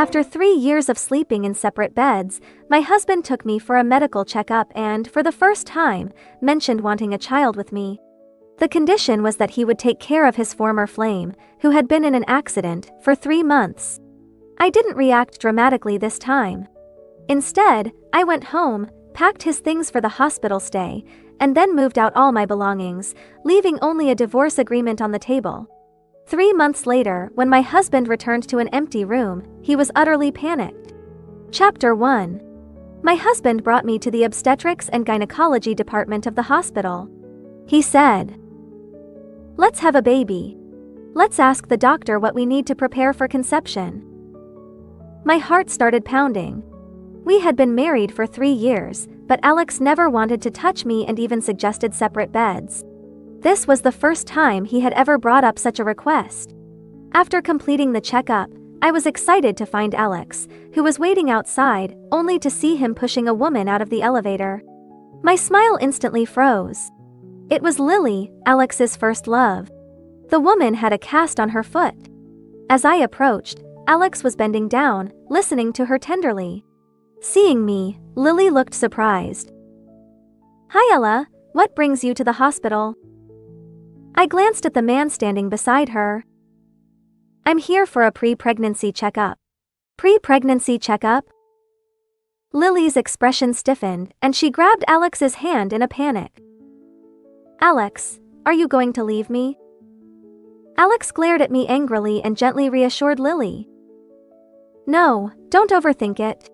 After 3 years of sleeping in separate beds, my husband took me for a medical checkup and, for the first time, mentioned wanting a child with me. The condition was that he would take care of his former flame, who had been in an accident, for 3 months. I didn't react dramatically this time. Instead, I went home, packed his things for the hospital stay, and then moved out all my belongings, leaving only a divorce agreement on the table. 3 months later, when my husband returned to an empty room, he was utterly panicked. Chapter 1. My husband brought me to the obstetrics and gynecology department of the hospital. He said, "Let's have a baby. Let's ask the doctor what we need to prepare for conception." My heart started pounding. We had been married for 3 years, but Alex never wanted to touch me and even suggested separate beds. This was the first time he had ever brought up such a request. After completing the checkup, I was excited to find Alex, who was waiting outside, only to see him pushing a woman out of the elevator. My smile instantly froze. It was Lily, Alex's first love. The woman had a cast on her foot. As I approached, Alex was bending down, listening to her tenderly. Seeing me, Lily looked surprised. "Hi Ella, what brings you to the hospital?" I glanced at the man standing beside her. "I'm here for a pre-pregnancy checkup." "Pre-pregnancy checkup?" Lily's expression stiffened, and she grabbed Alex's hand in a panic. "Alex, are you going to leave me?" Alex glared at me angrily and gently reassured Lily. "No, don't overthink it.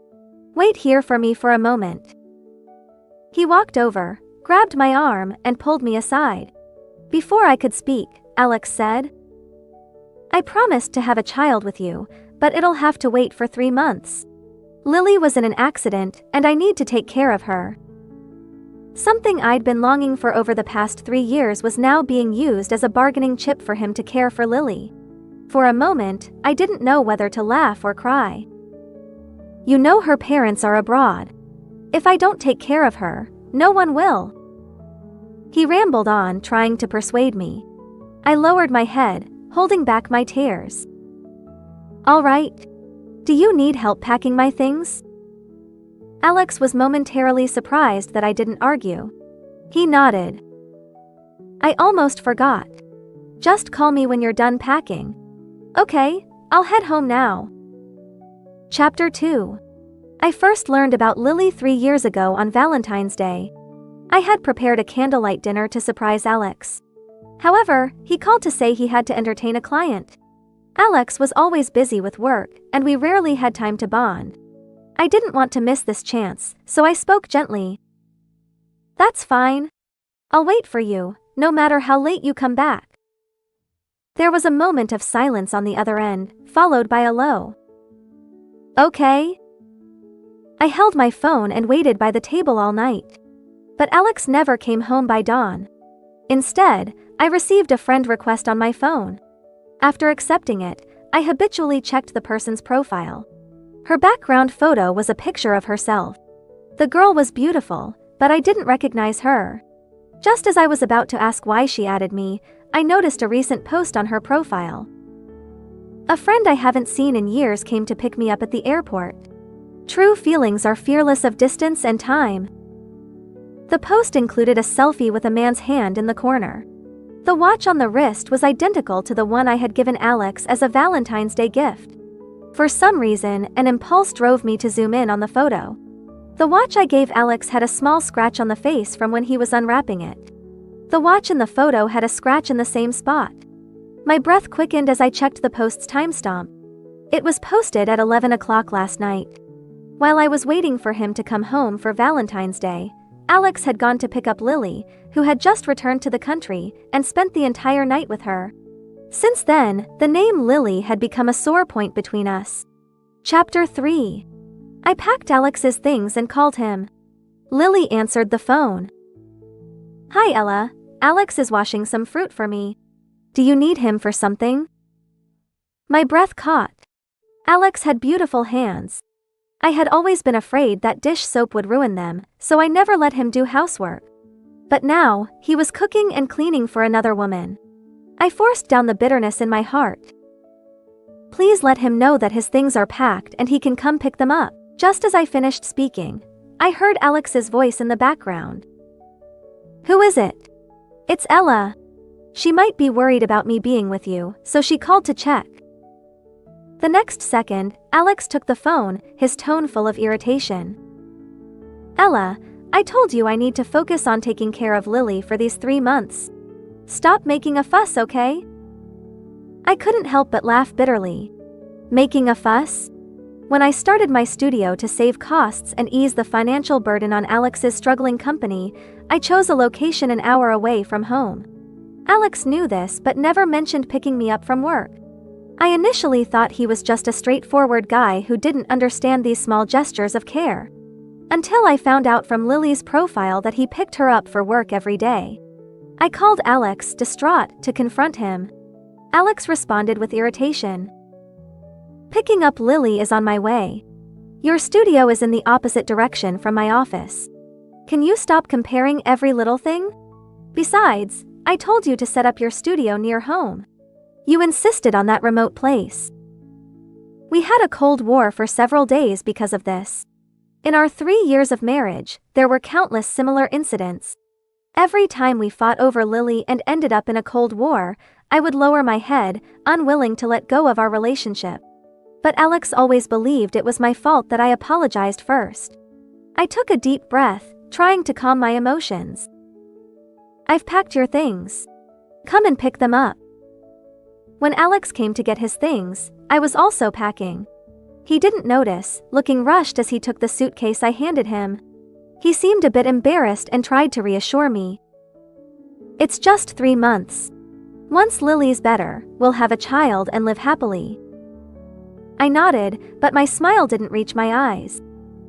Wait here for me for a moment." He walked over, grabbed my arm, and pulled me aside. Before I could speak, Alex said, "I promised to have a child with you, but it'll have to wait for 3 months. Lily was in an accident, and I need to take care of her." Something I'd been longing for over the past 3 years was now being used as a bargaining chip for him to care for Lily. For a moment, I didn't know whether to laugh or cry. "You know her parents are abroad. If I don't take care of her, no one will." He rambled on, trying to persuade me. I lowered my head, holding back my tears. "All right. Do you need help packing my things?" Alex was momentarily surprised that I didn't argue. He nodded. "I almost forgot. Just call me when you're done packing." "Okay, I'll head home now." Chapter 2. I first learned about Lily 3 years ago on Valentine's Day. I had prepared a candlelight dinner to surprise Alex. However, he called to say he had to entertain a client. Alex was always busy with work, and we rarely had time to bond. I didn't want to miss this chance, so I spoke gently. "That's fine. I'll wait for you, no matter how late you come back." There was a moment of silence on the other end, followed by a low, "Okay." I held my phone and waited by the table all night. But Alex never came home by dawn. Instead, I received a friend request on my phone. After accepting it, I habitually checked the person's profile. Her background photo was a picture of herself. The girl was beautiful, but I didn't recognize her. Just as I was about to ask why she added me, I noticed a recent post on her profile. A friend I haven't seen in years came to pick me up at the airport. True feelings are fearless of distance and time. The post included a selfie with a man's hand in the corner. The watch on the wrist was identical to the one I had given Alex as a Valentine's Day gift. For some reason, an impulse drove me to zoom in on the photo. The watch I gave Alex had a small scratch on the face from when he was unwrapping it. The watch in the photo had a scratch in the same spot. My breath quickened as I checked the post's timestamp. It was posted at 11 o'clock last night. While I was waiting for him to come home for Valentine's Day, Alex had gone to pick up Lily, who had just returned to the country, and spent the entire night with her. Since then, the name Lily had become a sore point between us. Chapter 3. I packed Alex's things and called him. Lily answered the phone. "Hi Ella, Alex is washing some fruit for me. Do you need him for something?" My breath caught. Alex had beautiful hands. I had always been afraid that dish soap would ruin them, so I never let him do housework. But now, he was cooking and cleaning for another woman. I forced down the bitterness in my heart. Please let him know that his things are packed and he can come pick them up. Just as I finished speaking, I heard Alex's voice in the background. Who is it? It's Ella. She might be worried about me being with you, so she called to check. The next second, Alex took the phone, his tone full of irritation. Ella, I told you I need to focus on taking care of Lily for these 3 months. Stop making a fuss, okay? I couldn't help but laugh bitterly. Making a fuss? When I started my studio to save costs and ease the financial burden on Alex's struggling company, I chose a location an hour away from home. Alex knew this but never mentioned picking me up from work. I initially thought he was just a straightforward guy who didn't understand these small gestures of care. Until I found out from Lily's profile that he picked her up for work every day. I called Alex, distraught, to confront him. Alex responded with irritation. Picking up Lily is on my way. Your studio is in the opposite direction from my office. Can you stop comparing every little thing? Besides, I told you to set up your studio near home. You insisted on that remote place. We had a cold war for several days because of this. In our 3 years of marriage, there were countless similar incidents. Every time we fought over Lily and ended up in a cold war, I would lower my head, unwilling to let go of our relationship. But Alex always believed it was my fault that I apologized first. I took a deep breath, trying to calm my emotions. I've packed your things. Come and pick them up. When Alex came to get his things, I was also packing. He didn't notice, looking rushed as he took the suitcase I handed him. He seemed a bit embarrassed and tried to reassure me. It's just 3 months. Once Lily's better, we'll have a child and live happily. I nodded, but my smile didn't reach my eyes.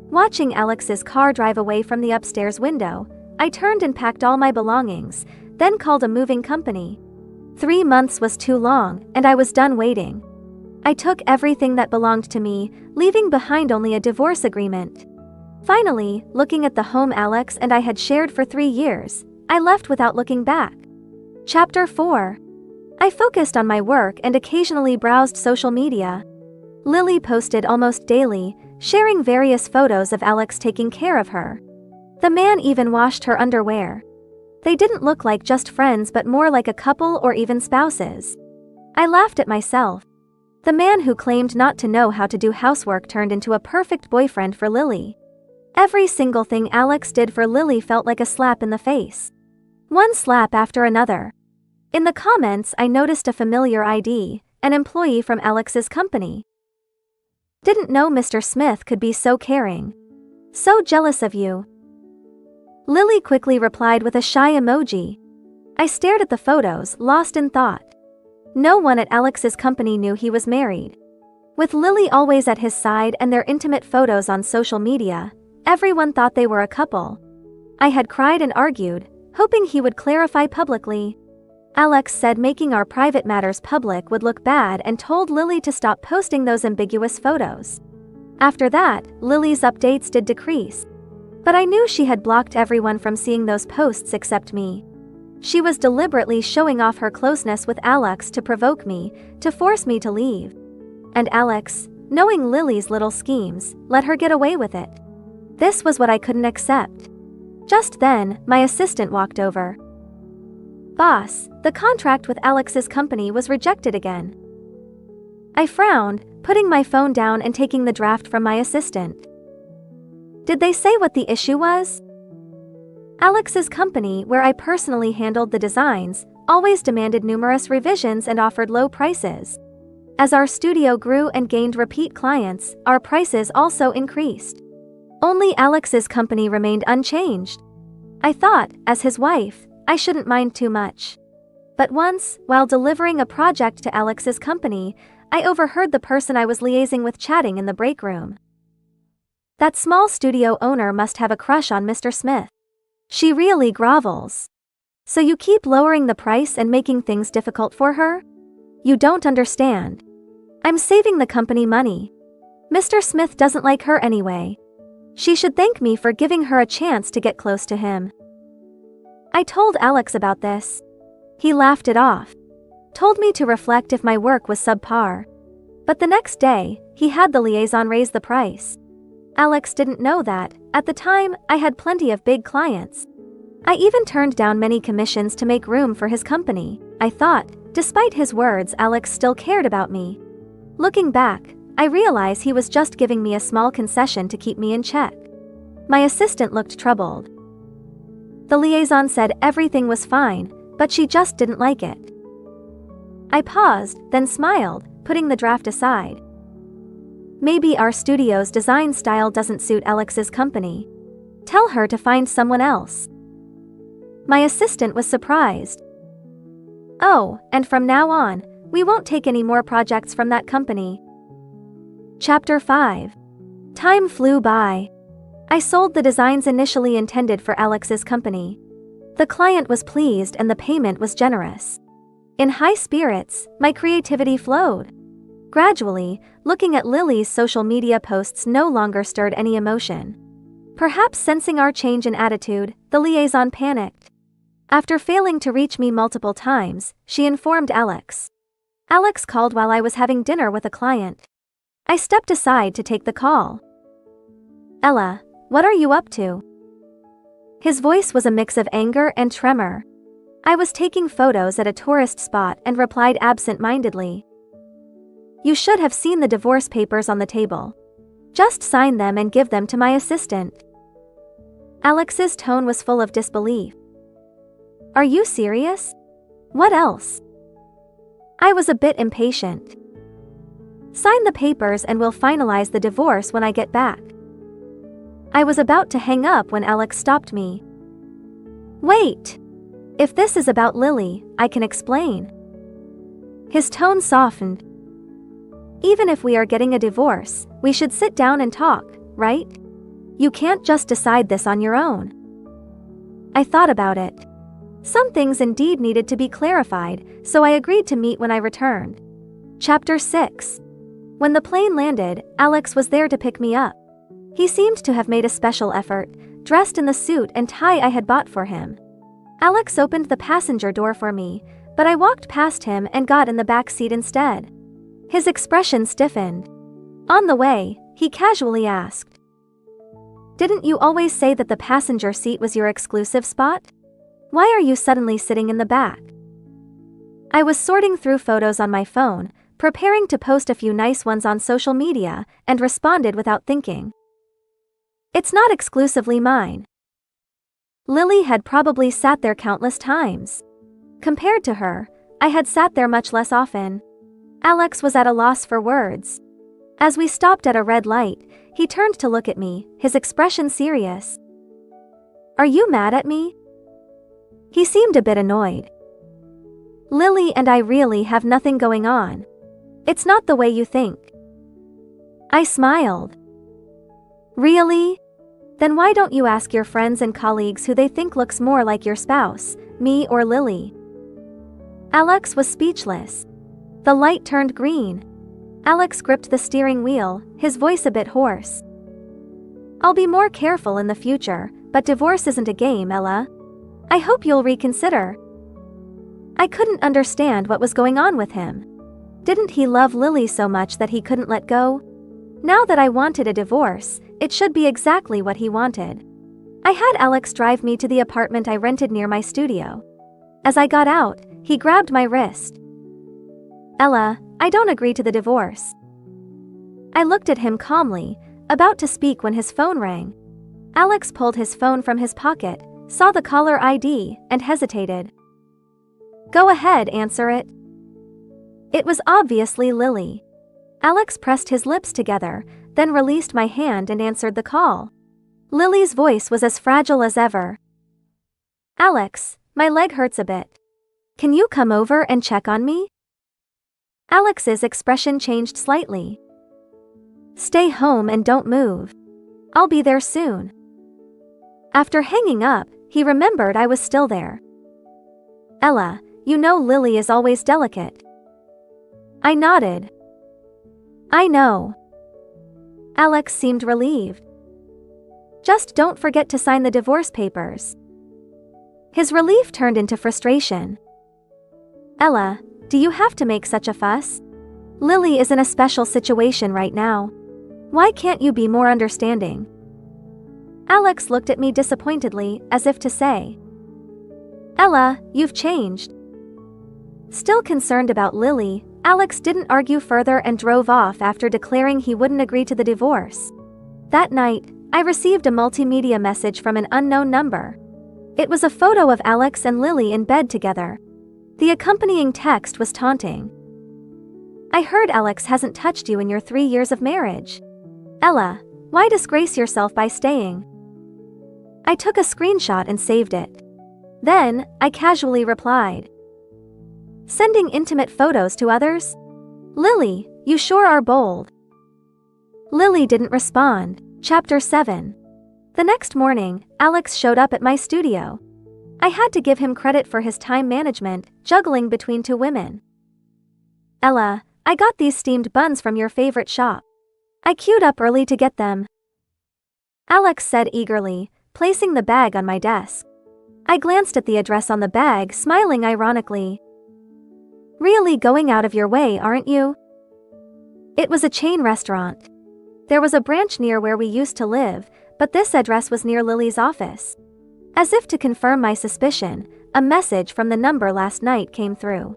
Watching Alex's car drive away from the upstairs window, I turned and packed all my belongings, then called a moving company. 3 months was too long, and I was done waiting. I took everything that belonged to me, leaving behind only a divorce agreement. Finally, looking at the home Alex and I had shared for 3 years, I left without looking back. Chapter 4. I focused on my work and occasionally browsed social media. Lily posted almost daily, sharing various photos of Alex taking care of her. The man even washed her underwear. They didn't look like just friends but more like a couple or even spouses. I laughed at myself. The man who claimed not to know how to do housework turned into a perfect boyfriend for Lily. Every single thing Alex did for Lily felt like a slap in the face. One slap after another. In the comments I noticed a familiar ID, an employee from Alex's company. Didn't know Mr. Smith could be so caring. So jealous of you. Lily quickly replied with a shy emoji. I stared at the photos, lost in thought. No one at Alex's company knew he was married. With Lily always at his side and their intimate photos on social media, everyone thought they were a couple. I had cried and argued, hoping he would clarify publicly. Alex said making our private matters public would look bad and told Lily to stop posting those ambiguous photos. After that, Lily's updates did decrease. But I knew she had blocked everyone from seeing those posts except me. She was deliberately showing off her closeness with Alex to provoke me, to force me to leave. And Alex, knowing Lily's little schemes, let her get away with it. This was what I couldn't accept. Just then, my assistant walked over. Boss, the contract with Alex's company was rejected again. I frowned, putting my phone down and taking the draft from my assistant. Did they say what the issue was? Alex's company, where I personally handled the designs, always demanded numerous revisions and offered low prices. As our studio grew and gained repeat clients, our prices also increased. Only Alex's company remained unchanged. I thought, as his wife, I shouldn't mind too much. But once, while delivering a project to Alex's company, I overheard the person I was liaising with chatting in the break room. That small studio owner must have a crush on Mr. Smith. She really grovels. So you keep lowering the price and making things difficult for her? You don't understand. I'm saving the company money. Mr. Smith doesn't like her anyway. She should thank me for giving her a chance to get close to him. I told Alex about this. He laughed it off. Told me to reflect if my work was subpar. But the next day, he had the liaison raise the price. Alex didn't know that, at the time, I had plenty of big clients. I even turned down many commissions to make room for his company. I thought, despite his words, Alex still cared about me. Looking back, I realize he was just giving me a small concession to keep me in check. My assistant looked troubled. The liaison said everything was fine, but she just didn't like it. I paused, then smiled, putting the draft aside. Maybe our studio's design style doesn't suit Alex's company. Tell her to find someone else. My assistant was surprised. Oh, and from now on, we won't take any more projects from that company. Chapter 5. Time flew by. I sold the designs initially intended for Alex's company. The client was pleased and the payment was generous. In high spirits, my creativity flowed. Gradually, looking at Lily's social media posts no longer stirred any emotion. Perhaps sensing our change in attitude, the liaison panicked. After failing to reach me multiple times, she informed Alex. Alex called while I was having dinner with a client. I stepped aside to take the call. Ella, what are you up to? His voice was a mix of anger and tremor. I was taking photos at a tourist spot and replied absent-mindedly. You should have seen the divorce papers on the table. Just sign them and give them to my assistant. Alex's tone was full of disbelief. Are you serious? What else? I was a bit impatient. Sign the papers and we'll finalize the divorce when I get back. I was about to hang up when Alex stopped me. Wait! If this is about Lily, I can explain. His tone softened. Even if we are getting a divorce, we should sit down and talk, right? You can't just decide this on your own. I thought about it. Some things indeed needed to be clarified, so I agreed to meet when I returned. Chapter 6. When the plane landed, Alex was there to pick me up. He seemed to have made a special effort, dressed in the suit and tie I had bought for him. Alex opened the passenger door for me, but I walked past him and got in the back seat instead. His expression stiffened. On the way, he casually asked, "Didn't you always say that the passenger seat was your exclusive spot? Why are you suddenly sitting in the back?" I was sorting through photos on my phone, preparing to post a few nice ones on social media, and responded without thinking. It's not exclusively mine. Lily had probably sat there countless times. Compared to her, I had sat there much less often. Alex was at a loss for words. As we stopped at a red light, he turned to look at me, his expression serious. Are you mad at me? He seemed a bit annoyed. Lily and I really have nothing going on. It's not the way you think. I smiled. Really? Then why don't you ask your friends and colleagues who they think looks more like your spouse, me or Lily? Alex was speechless. The light turned green. Alex gripped the steering wheel, his voice a bit hoarse. I'll be more careful in the future, but divorce isn't a game, Ella. I hope you'll reconsider. I couldn't understand what was going on with him. Didn't he love Lily so much that he couldn't let go? Now that I wanted a divorce, it should be exactly what he wanted. I had Alex drive me to the apartment I rented near my studio. As I got out, he grabbed my wrist. Ella, I don't agree to the divorce. I looked at him calmly, about to speak when his phone rang. Alex pulled his phone from his pocket, saw the caller ID, and hesitated. Go ahead, answer it. It was obviously Lily. Alex pressed his lips together, then released my hand and answered the call. Lily's voice was as fragile as ever. Alex, my leg hurts a bit. Can you come over and check on me? Alex's expression changed slightly. Stay home and don't move. I'll be there soon. After hanging up, he remembered I was still there. Ella, you know Lily is always delicate. I nodded. I know. Alex seemed relieved. Just don't forget to sign the divorce papers. His relief turned into frustration. Ella, do you have to make such a fuss? Lily is in a special situation right now. Why can't you be more understanding? Alex looked at me disappointedly, as if to say, Ella, you've changed. Still concerned about Lily, Alex didn't argue further and drove off after declaring he wouldn't agree to the divorce. That night, I received a multimedia message from an unknown number. It was a photo of Alex and Lily in bed together. The accompanying text was taunting. I heard Alex hasn't touched you in your 3 years of marriage. Ella, why disgrace yourself by staying? I took a screenshot and saved it. Then, I casually replied, sending intimate photos to others? Lily, you sure are bold. Lily didn't respond. Chapter 7. The next morning, Alex showed up at my studio. I had to give him credit for his time management, juggling between 2 women. Ella, I got these steamed buns from your favorite shop. I queued up early to get them. Alex said eagerly, placing the bag on my desk. I glanced at the address on the bag, smiling ironically. Really going out of your way, aren't you? It was a chain restaurant. There was a branch near where we used to live, but this address was near Lily's office. As if to confirm my suspicion, a message from the number last night came through.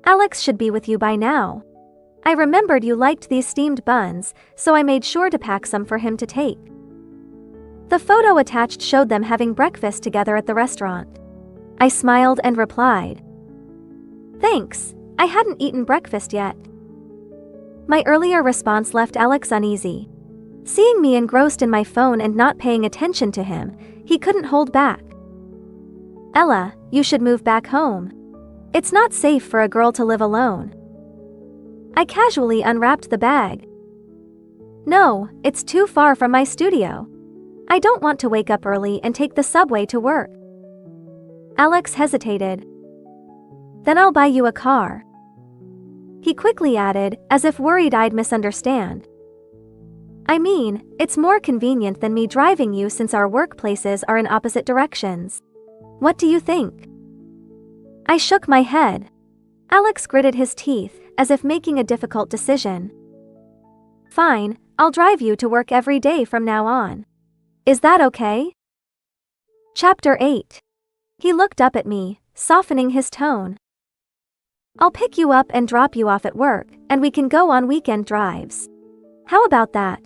Alex should be with you by now. I remembered you liked these steamed buns, so I made sure to pack some for him to take. The photo attached showed them having breakfast together at the restaurant. I smiled and replied, Thanks, I hadn't eaten breakfast yet. My earlier response left Alex uneasy. Seeing me engrossed in my phone and not paying attention to him, he couldn't hold back. Ella, you should move back home. It's not safe for a girl to live alone. I casually unwrapped the bag. No, it's too far from my studio. I don't want to wake up early and take the subway to work. Alex hesitated. Then I'll buy you a car. He quickly added, as if worried I'd misunderstand. I mean, it's more convenient than me driving you since our workplaces are in opposite directions. What do you think? I shook my head. Alex gritted his teeth, as if making a difficult decision. Fine, I'll drive you to work every day from now on. Is that okay? Chapter 8. He looked up at me, softening his tone. I'll pick you up and drop you off at work, and we can go on weekend drives. How about that?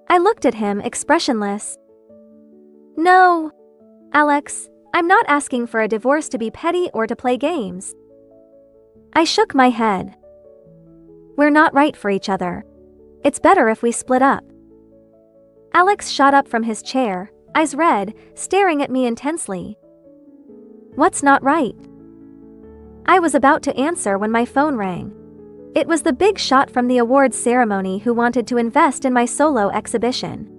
I looked at him expressionless. No, Alex, I'm not asking for a divorce to be petty or to play games. I shook my head. We're not right for each other. It's better if we split up. Alex shot up from his chair, eyes red, staring at me intensely. What's not right? I was about to answer when my phone rang. It was the big shot from the awards ceremony who wanted to invest in my solo exhibition.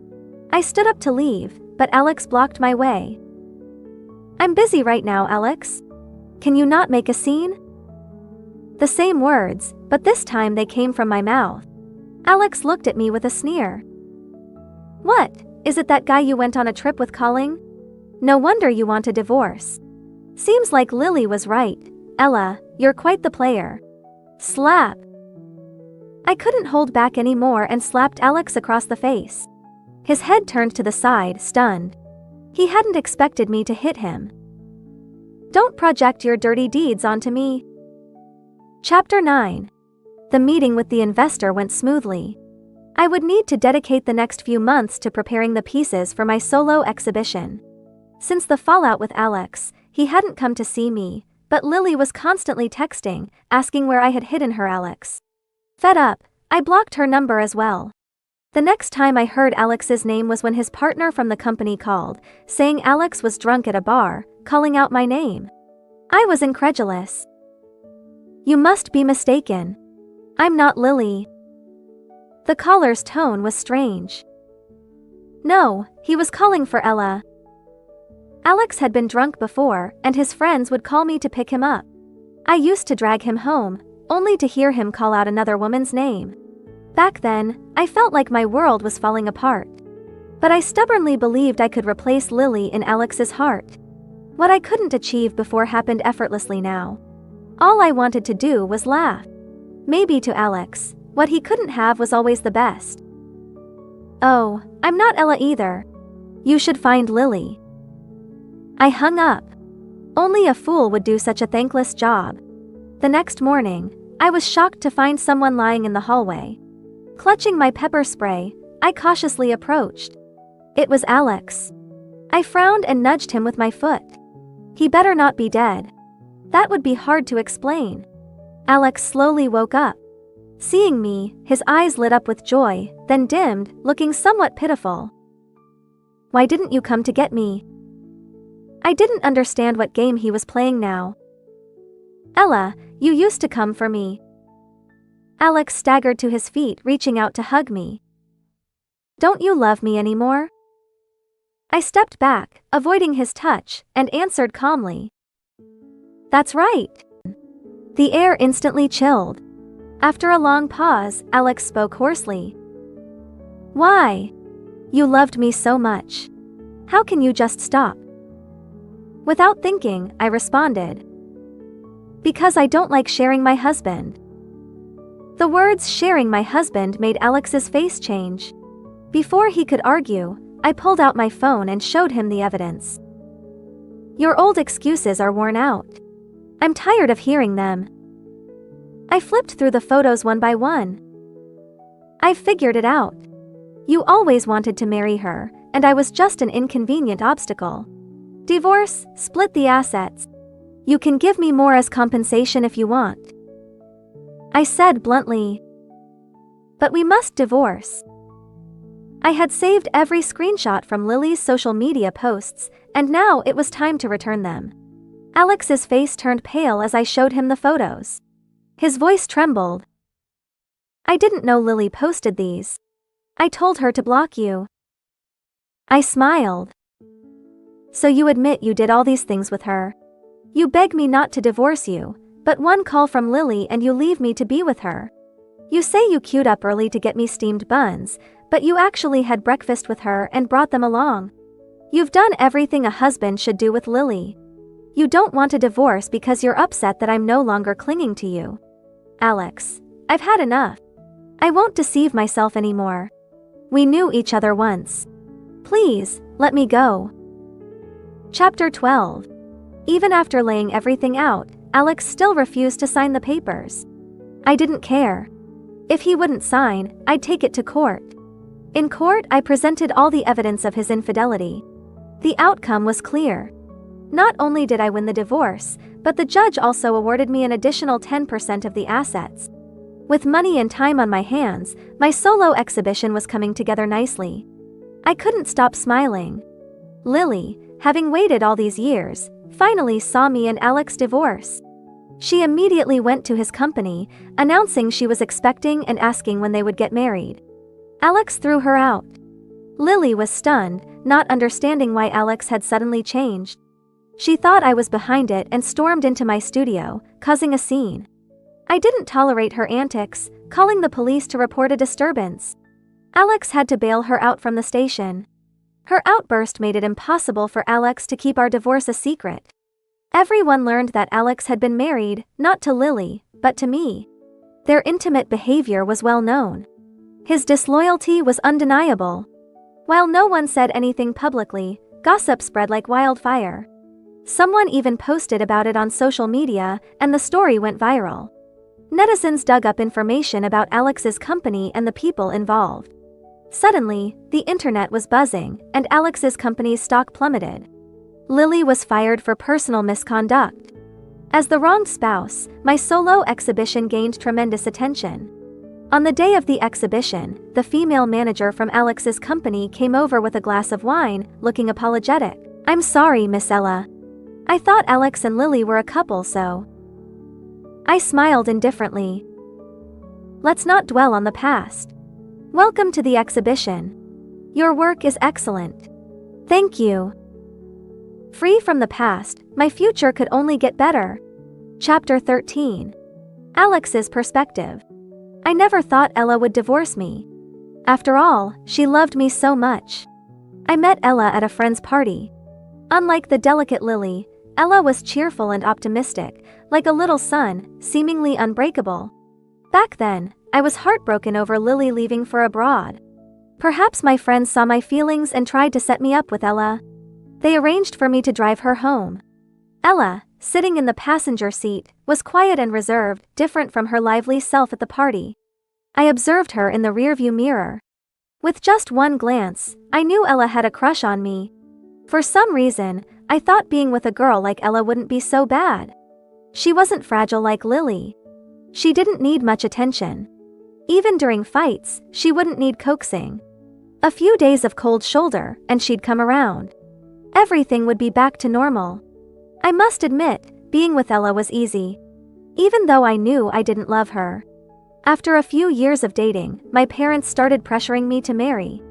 I stood up to leave, but Alex blocked my way. I'm busy right now, Alex. Can you not make a scene? The same words, but this time they came from my mouth. Alex looked at me with a sneer. What, is it that guy you went on a trip with calling? No wonder you want a divorce. Seems like Lily was right. Ella, you're quite the player. Slap. I couldn't hold back anymore and slapped Alex across the face. His head turned to the side, stunned. He hadn't expected me to hit him. Don't project your dirty deeds onto me. Chapter 9. The meeting with the investor went smoothly. I would need to dedicate the next few months to preparing the pieces for my solo exhibition. Since the fallout with Alex, he hadn't come to see me, but Lily was constantly texting, asking where I had hidden her Alex. Fed up, I blocked her number as well. The next time I heard Alex's name was when his partner from the company called, saying Alex was drunk at a bar, calling out my name. I was incredulous. You must be mistaken. I'm not Lily. The caller's tone was strange. No, he was calling for Ella. Alex had been drunk before, and his friends would call me to pick him up. I used to drag him home, only to hear him call out another woman's name. Back then, I felt like my world was falling apart. But I stubbornly believed I could replace Lily in Alex's heart. What I couldn't achieve before happened effortlessly now. All I wanted to do was laugh. Maybe to Alex, what he couldn't have was always the best. Oh, I'm not Ella either. You should find Lily. I hung up. Only a fool would do such a thankless job. The next morning, I was shocked to find someone lying in the hallway. Clutching my pepper spray, I cautiously approached. It was Alex. I frowned and nudged him with my foot. He better not be dead. That would be hard to explain. Alex slowly woke up. Seeing me, his eyes lit up with joy, then dimmed, looking somewhat pitiful. Why didn't you come to get me? I didn't understand what game he was playing now. Ella, you used to come for me. Alex staggered to his feet, reaching out to hug me. Don't you love me anymore? I stepped back, avoiding his touch, and answered calmly. That's right. The air instantly chilled. After a long pause, Alex spoke hoarsely. Why? You loved me so much. How can you just stop? Without thinking, I responded. Because I don't like sharing my husband. The words sharing my husband made Alex's face change. Before he could argue, I pulled out my phone and showed him the evidence. Your old excuses are worn out. I'm tired of hearing them. I flipped through the photos one by one. I've figured it out. You always wanted to marry her, and I was just an inconvenient obstacle. Divorce, split the assets. You can give me more as compensation if you want. I said bluntly. But we must divorce. I had saved every screenshot from Lily's social media posts, and now it was time to return them. Alex's face turned pale as I showed him the photos. His voice trembled. I didn't know Lily posted these. I told her to block you. I smiled. So you admit you did all these things with her. You beg me not to divorce you, but one call from Lily and you leave me to be with her. You say you queued up early to get me steamed buns, but you actually had breakfast with her and brought them along. You've done everything a husband should do with Lily. You don't want a divorce because you're upset that I'm no longer clinging to you. Alex, I've had enough. I won't deceive myself anymore. We knew each other once. Please, let me go. Chapter 12. Even after laying everything out, Alex still refused to sign the papers. I didn't care. If he wouldn't sign, I'd take it to court. In court, I presented all the evidence of his infidelity. The outcome was clear. Not only did I win the divorce, but the judge also awarded me an additional 10% of the assets. With money and time on my hands, my solo exhibition was coming together nicely. I couldn't stop smiling. Lily, having waited all these years, finally saw me and Alex divorce. She immediately went to his company, announcing she was expecting and asking when they would get married. Alex threw her out. Lily was stunned, not understanding why Alex had suddenly changed. She thought I was behind it and stormed into my studio, causing a scene. I didn't tolerate her antics, calling the police to report a disturbance. Alex had to bail her out from the station. Her outburst made it impossible for Alex to keep our divorce a secret. Everyone learned that Alex had been married, not to Lily, but to me. Their intimate behavior was well known. His disloyalty was undeniable. While no one said anything publicly, gossip spread like wildfire. Someone even posted about it on social media, and the story went viral. Netizens dug up information about Alex's company and the people involved. Suddenly, the internet was buzzing, and Alex's company's stock plummeted. Lily was fired for personal misconduct. As the wronged spouse, my solo exhibition gained tremendous attention. On the day of the exhibition, the female manager from Alex's company came over with a glass of wine, looking apologetic. I'm sorry, Miss Ella. I thought Alex and Lily were a couple, so. I smiled indifferently. Let's not dwell on the past. Welcome to the exhibition. Your work is excellent. Thank you. Free from the past, my future could only get better. Chapter 13. Alex's perspective. I never thought Ella would divorce me. After all, she loved me so much. I met Ella at a friend's party. Unlike the delicate Lily, Ella was cheerful and optimistic, like a little sun, seemingly unbreakable. Back then, I was heartbroken over Lily leaving for abroad. Perhaps my friends saw my feelings and tried to set me up with Ella. They arranged for me to drive her home. Ella, sitting in the passenger seat, was quiet and reserved, different from her lively self at the party. I observed her in the rearview mirror. With just one glance, I knew Ella had a crush on me. For some reason, I thought being with a girl like Ella wouldn't be so bad. She wasn't fragile like Lily. She didn't need much attention. Even during fights, she wouldn't need coaxing. A few days of cold shoulder, and she'd come around. Everything would be back to normal. I must admit, being with Ella was easy. Even though I knew I didn't love her. After a few years of dating, my parents started pressuring me to marry.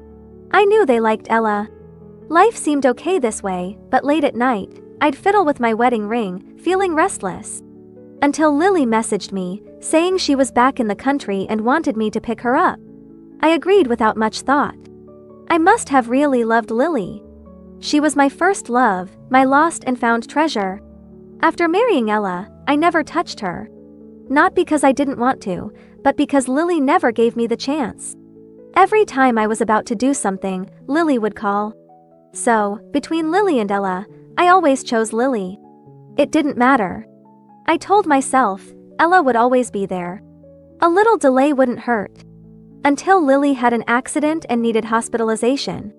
I knew they liked Ella. Life seemed okay this way, but late at night, I'd fiddle with my wedding ring, feeling restless. Until Lily messaged me, saying she was back in the country and wanted me to pick her up. I agreed without much thought. I must have really loved Lily. She was my first love, my lost and found treasure. After marrying Ella, I never touched her. Not because I didn't want to, but because Lily never gave me the chance. Every time I was about to do something, Lily would call. So, between Lily and Ella, I always chose Lily. It didn't matter. I told myself, Ella would always be there. A little delay wouldn't hurt. Until Lily had an accident and needed hospitalization.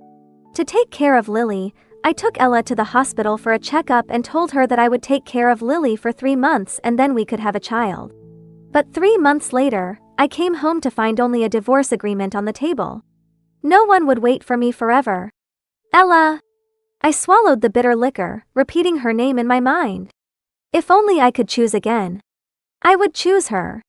To take care of Lily, I took Ella to the hospital for a checkup and told her that I would take care of Lily for 3 months and then we could have a child. But 3 months later, I came home to find only a divorce agreement on the table. No one would wait for me forever. Ella! I swallowed the bitter liquor, repeating her name in my mind. If only I could choose again. I would choose her.